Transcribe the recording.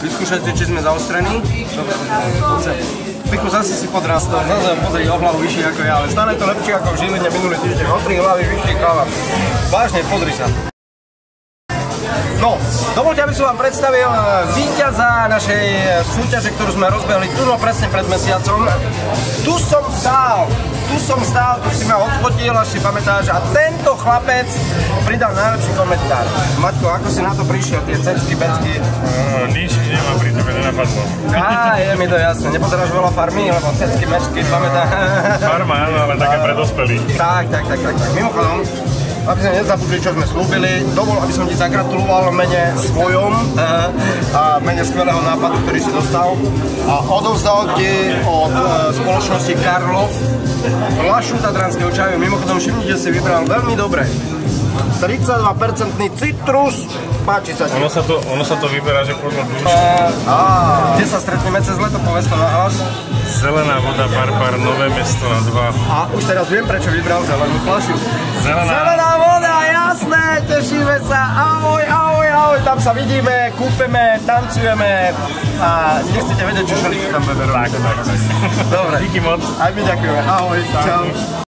vyskúšať si, či sme zaostrení. Dobre, Pichu, zase si podrastol, zase pozri o hlavu vyššie ako ja, ale stále je to lepšie ako v Žiline minulý týždeň. O 3 hlavy vyššie káva. Vážne, pozri sa. No, dovoľte, aby som vám predstavil víťaza našej súťaže, ktorú sme rozbehli tuto presne pred mesiacom. Tu som stál, tu si ma odfotil, až si pamätáš, a tento chlapec pridal najlepší komentár. Maťko, ako si na to prišiel, tie cecky, pecky? Nič mi nemá pri tebe nenapadlo. Á, je mi to jasné, nepozeráš veľa farmy, lebo cecky, pecky, pamätáš? Farma, áno, ale také pre dospelých. Tak. Mimochodom, aby sme nezabudli, čo sme slúbili, dovol, aby som ti zagratuloval v mene svojom a v mene skvelého nápadu, ktorý si dostal, a odovzdal ti od spoločnosti Karlov fľašu tatranského čaju. Mimochodom, všimnite, si vybral veľmi dobre. 32% citrus, páči sa ti. Ono sa to vyberá, že podľa dlhšie. Kde sa stretneme cez leto, povedz to nahlas. Zelená voda, Barbar, Nové Mesto na 2. A už teraz viem, prečo vybral zelenú fľašu. Zelená voda, jasné, tešíme sa. Ahoj, tam sa vidíme, kúpeme, tancujeme a nechcete vedieť, čo šeličku tam beberú. Tak. Dobre. Díky moc. Aj my ďakujeme. Ahoj, čau.